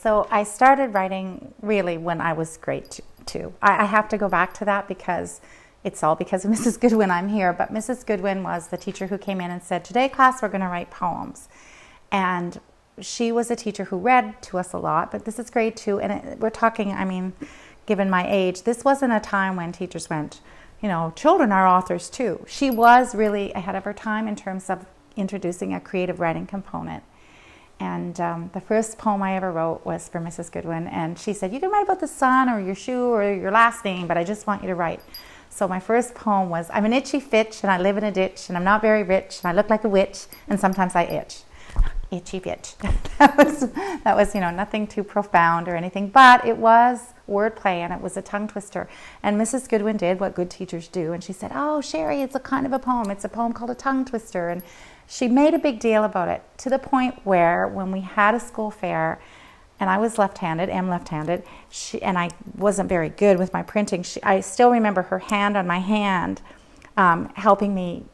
So I started writing really when I was grade two. I have to go back to that because it's all because of Mrs. Goodwin I'm here. But Mrs. Goodwin was the teacher who came in and said, today class we're going to write poems. And she was a teacher who read to us a lot, but this is grade 2. And we're talking, I mean, given my age, this wasn't a time when teachers went, you know, children are authors too. She was really ahead of her time in terms of introducing a creative writing component. And the first poem I ever wrote was for Mrs. Goodwin. And she said, you can write about the sun or your shoe or your last name, but I just want you to write. So my first poem was, I'm an itchy Fitch and I live in a ditch and I'm not very rich and I look like a witch and sometimes I itch. Itchy Fitch. that was, you know, nothing too profound or anything, but it was wordplay and it was a tongue twister. And Mrs. Goodwin did what good teachers do. And she said, oh, Sheree, it's a kind of a poem. It's a poem called a tongue twister. And she made a big deal about it to the point where when we had a school fair, and I was left-handed, and I wasn't very good with my printing. I still remember her hand on my hand helping me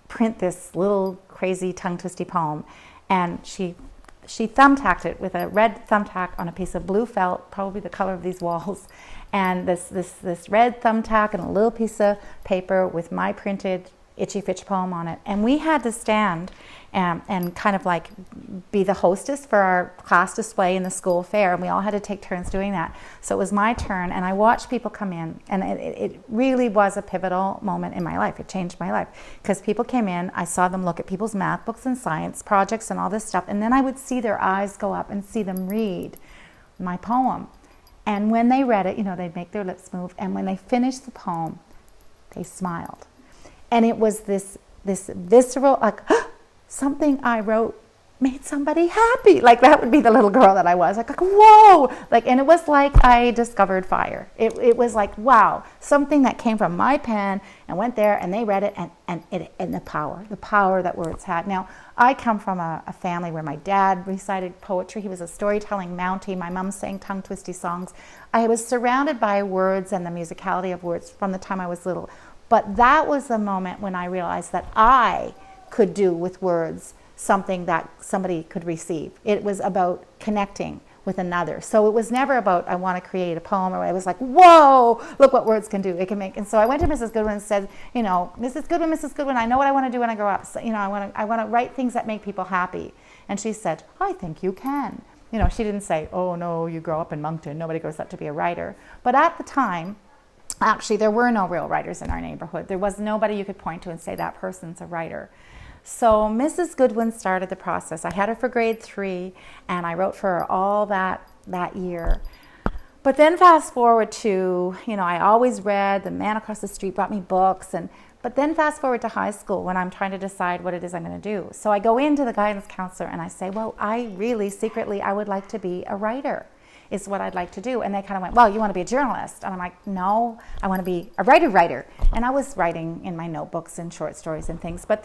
print this little crazy tongue-twisty poem. And she thumbtacked it with a red thumbtack on a piece of blue felt, probably the color of these walls, and this red thumbtack and a little piece of paper with my printed Itchy Fitch poem on it. And we had to stand and kind of like be the hostess for our class display in the school fair, and we all had to take turns doing that. So it was my turn, and I watched people come in, and it really was a pivotal moment in my life. It changed my life because people came in, I saw them look at people's math books and science projects and all this stuff, and then I would see their eyes go up and see them read my poem. And when they read it, you know, they'd make their lips move, and when they finished the poem, they smiled. And it was this visceral, like, something I wrote made somebody happy. Like, that would be the little girl that I was. Like whoa! Like, and it was like I discovered fire. It was like, wow, something that came from my pen and went there, and they read it, and the power that words had. Now, I come from a family where my dad recited poetry. He was a storytelling Mountie. My mom sang tongue-twisty songs. I was surrounded by words and the musicality of words from the time I was little. But that was the moment when I realized that I could do with words something that somebody could receive. It was about connecting with another. So it was never about, I want to create a poem, or it was like, whoa, look what words can do. It can make. And so I went to Mrs. Goodwin and said, you know, Mrs. Goodwin, I know what I want to do when I grow up. So, you know, I want to write things that make people happy. And she said, I think you can. You know, she didn't say, oh no, you grow up in Moncton. Nobody grows up to be a writer. But at the time, actually, there were no real writers in our neighborhood. There was nobody you could point to and say that person's a writer. So Mrs. Goodwin started the process. I had her for grade 3, and I wrote for her all that year. But then fast forward to, you know, I always read. The man across the street brought me books. But then fast forward to high school when I'm trying to decide what it is I'm going to do. So I go into the guidance counselor and I say, well, I really secretly, I would like to be a writer. Is what I'd like to do. And they kind of went, well, you want to be a journalist? And I'm like, no, I want to be a writer. And I was writing in my notebooks and short stories and things. But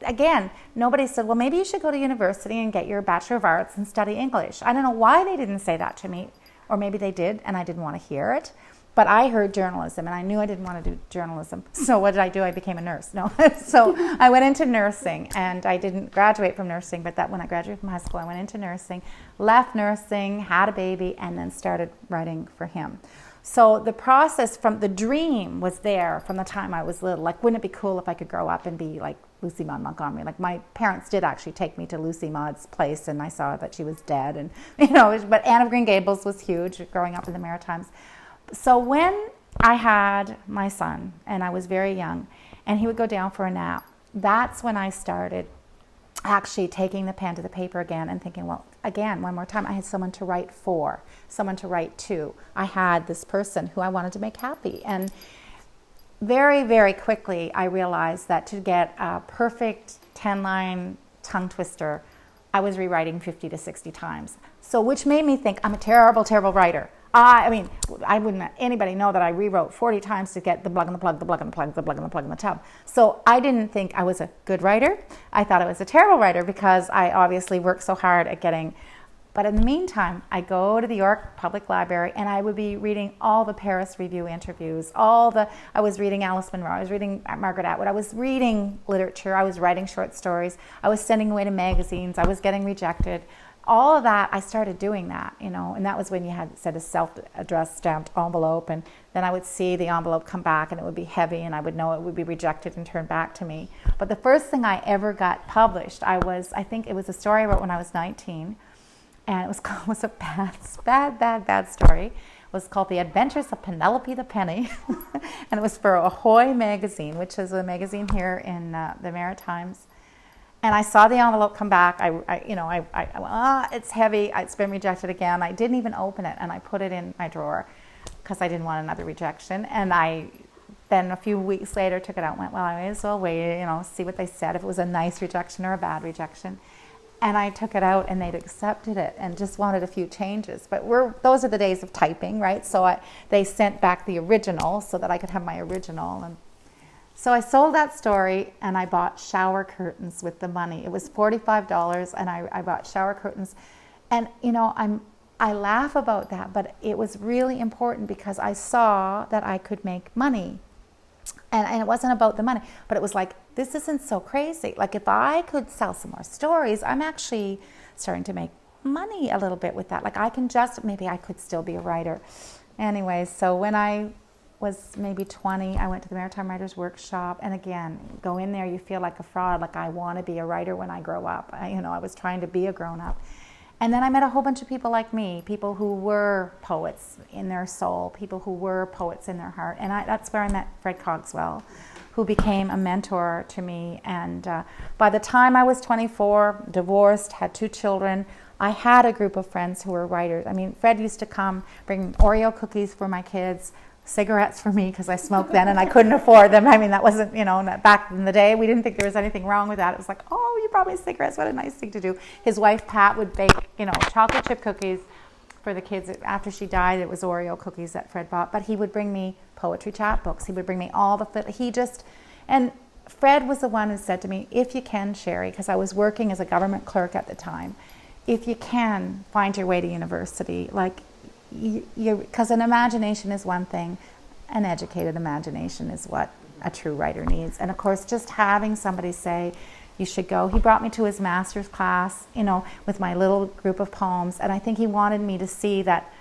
again, nobody said, well, maybe you should go to university and get your Bachelor of Arts and study English. I don't know why they didn't say that to me, or maybe they did and I didn't want to hear it. But I heard journalism, and I knew I didn't want to do journalism. So what did I do? I became a nurse. No. So I went into nursing, and I didn't graduate from nursing, but that when I graduated from high school, I went into nursing, left nursing, had a baby, and then started writing for him. So the process from the dream was there from the time I was little. Like, wouldn't it be cool if I could grow up and be like Lucy Maud Montgomery? Like, my parents did actually take me to Lucy Maud's place, and I saw that she was dead. And, you know, but Anne of Green Gables was huge growing up in the Maritimes. So when I had my son, and I was very young, and he would go down for a nap, that's when I started actually taking the pen to the paper again and thinking, well, again, one more time, I had someone to write for, someone to write to. I had this person who I wanted to make happy. And very, very quickly, I realized that to get a perfect 10-line tongue twister, I was rewriting 50 to 60 times. So which made me think I'm a terrible, terrible writer. I mean, I wouldn't let anybody know that I rewrote 40 times to get the plug and the plug, the plug and the plug, the plug and the plug in the tub. So I didn't think I was a good writer. I thought I was a terrible writer because I obviously worked so hard at getting. But in the meantime, I go to the York Public Library and I would be reading all the Paris Review interviews, I was reading Alice Munro, I was reading Margaret Atwood, I was reading literature, I was writing short stories, I was sending away to magazines, I was getting rejected. all of that, I started doing that, and that was when you had said a self-addressed stamped envelope, and then I would see the envelope come back and it would be heavy and I would know it would be rejected and turned back to me. But the first thing I ever got published, I think it was a story I wrote when I was 19, and it was a bad story. It was called The Adventures of Penelope the Penny, and it was for Ahoy magazine, which is a magazine here in the Maritimes. And I saw the envelope come back. I went, it's heavy. It's been rejected again. I didn't even open it, and I put it in my drawer because I didn't want another rejection. And then a few weeks later took it out and went, well, I may as well wait, see what they said, if it was a nice rejection or a bad rejection. And I took it out, and they'd accepted it and just wanted a few changes. But those are the days of typing, right? So they sent back the original so that I could have my original. And so I sold that story, and I bought shower curtains with the money. It was $45, and I bought shower curtains. And, I laugh about that, but it was really important because I saw that I could make money. And it wasn't about the money, but it was like, this isn't so crazy. Like, if I could sell some more stories, I'm actually starting to make money a little bit with that. Like, maybe I could still be a writer. Anyways, so when I was maybe 20, I went to the Maritime Writers Workshop, and again, go in there, you feel like a fraud, like I want to be a writer when I grow up. I was trying to be a grown-up. And then I met a whole bunch of people like me, people who were poets in their soul, people who were poets in their heart. And that's where I met Fred Cogswell, who became a mentor to me. And by the time I was 24, divorced, had 2 children, I had a group of friends who were writers. I mean, Fred used to come, bring Oreo cookies for my kids, cigarettes for me because I smoked then and I couldn't afford them. I mean, that wasn't, back in the day, we didn't think there was anything wrong with that. It was like, oh, you brought me cigarettes. What a nice thing to do. His wife, Pat, would bake, chocolate chip cookies for the kids. After she died, it was Oreo cookies that Fred bought. But he would bring me poetry chapbooks. He would bring me all the, and Fred was the one who said to me, if you can, Sheree, because I was working as a government clerk at the time, if you can, find your way to university. Like, because an imagination is one thing, an educated imagination is what a true writer needs. And of course, just having somebody say, you should go. He brought me to his master's class, with my little group of poems. And I think he wanted me to see that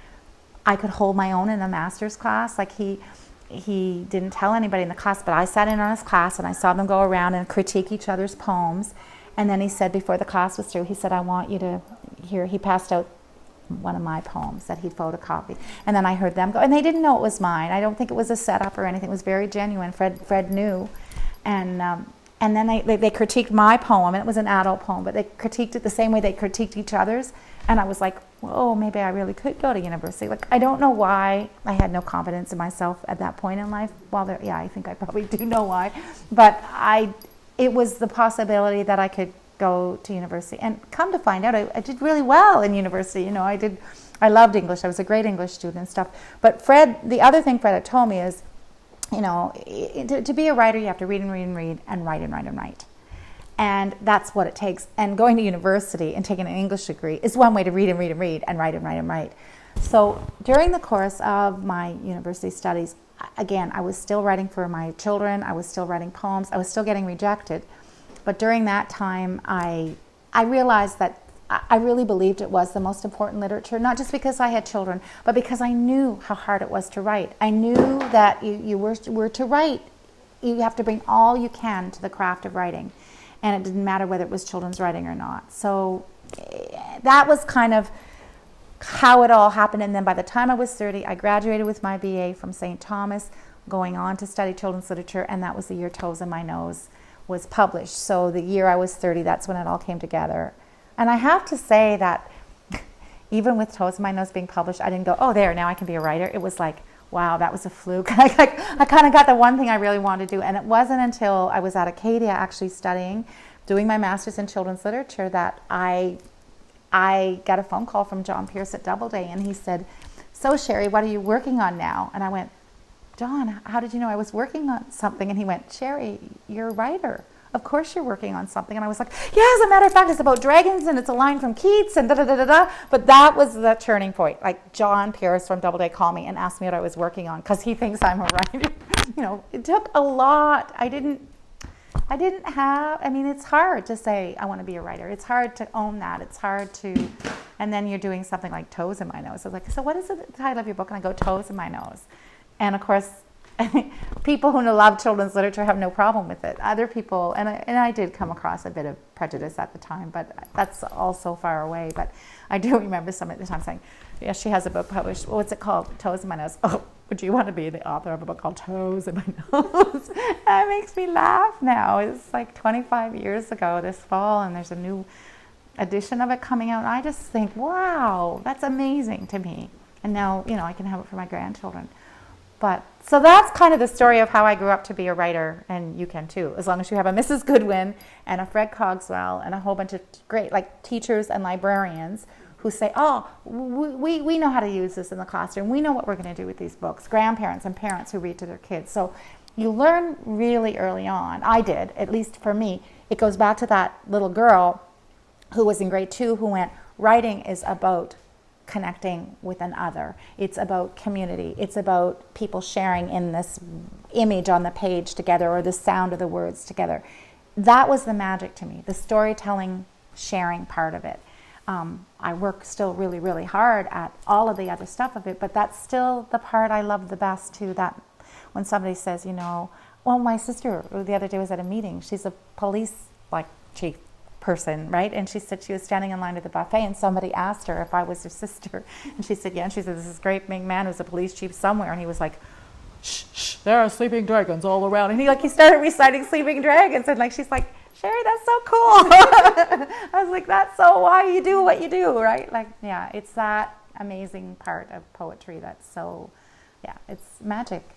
I could hold my own in a master's class. Like he didn't tell anybody in the class, but I sat in on his class and I saw them go around and critique each other's poems. And then he said, before the class was through, he said, I want you to hear, he passed out one of my poems that he photocopied. And then I heard them go, and they didn't know it was mine. I don't think it was a setup or anything. It was very genuine. Fred knew. And then they critiqued my poem, and it was an adult poem, but they critiqued it the same way they critiqued each other's. And I was like, whoa, maybe I really could go to university. Like, I don't know why I had no confidence in myself at that point in life. I think I probably do know why. But it was the possibility that I could go to university, and come to find out, I did really well in university. I loved English. I was a great English student and stuff. But the other thing Fred had told me is, to be a writer, you have to read and read and read and write and write and write. And that's what it takes. And going to university and taking an English degree is one way to read and read and read and write and write and write. So during the course of my university studies, again, I was still writing for my children. I was still writing poems. I was still getting rejected. But during that time, I realized that I really believed it was the most important literature, not just because I had children, but because I knew how hard it was to write. I knew that you were to write. You have to bring all you can to the craft of writing. And it didn't matter whether it was children's writing or not. So that was kind of how it all happened. And then by the time I was 30, I graduated with my BA from St. Thomas, going on to study children's literature, and that was the year Toes in My Nose was published. So the year I was 30, that's when it all came together. And I have to say that even with Toes in My Nose being published, I didn't go, oh, there, now I can be a writer. It was like, wow, that was a fluke. I kind of got the one thing I really wanted to do. And it wasn't until I was at Acadia actually studying, doing my master's in children's literature, that I got a phone call from John Pierce at Doubleday, and he said, so Sheree, what are you working on now? And I went, John, how did you know I was working on something? And he went, Sheree, you're a writer. Of course you're working on something. And I was like, yeah, as a matter of fact, it's about dragons, and it's a line from Keats, and da-da-da-da-da. But that was the turning point. Like, John Pierce from Doubleday called me and asked me what I was working on, because he thinks I'm a writer. It took a lot. I didn't have, I mean, it's hard to say, I want to be a writer. It's hard to own that. It's hard to, and then you're doing something like Toes in My Nose. I was like, so what is the title of your book? And I go, Toes in My Nose. And of course, people who love children's literature have no problem with it. Other people, and I did come across a bit of prejudice at the time, but that's all so far away. But I do remember some at the time saying, yeah, she has a book published. What's it called? Toes in My Nose. Oh, would you want to be the author of a book called Toes in My Nose? That makes me laugh now. It's like 25 years ago this fall, and there's a new edition of it coming out. And I just think, wow, that's amazing to me. And now, I can have it for my grandchildren. But so that's kind of the story of how I grew up to be a writer, and you can too, as long as you have a Mrs. Goodwin and a Fred Cogswell and a whole bunch of great teachers and librarians who say, oh, we know how to use this in the classroom. We know what we're going to do with these books. Grandparents and parents who read to their kids. So you learn really early on. I did, at least for me. It goes back to that little girl who was in grade 2 who went, writing is about connecting with an other. It's about community. It's about people sharing in this image on the page together, or the sound of the words together. That was the magic to me, the storytelling, sharing part of it. I work still really, really hard at all of the other stuff of it, but that's still the part I love the best too. That when somebody says, well, my sister the other day was at a meeting. She's a police chief person, right? And she said she was standing in line at the buffet, and somebody asked her if I was her sister, and she said, yeah. And she said, this is great big man who's a police chief somewhere, and he was like, shh, shh, there are sleeping dragons all around, and he started reciting sleeping dragons, and she's like, Sheree, that's so cool. I was like, that's so why you do what you do, right? It's that amazing part of poetry that's so, it's magic.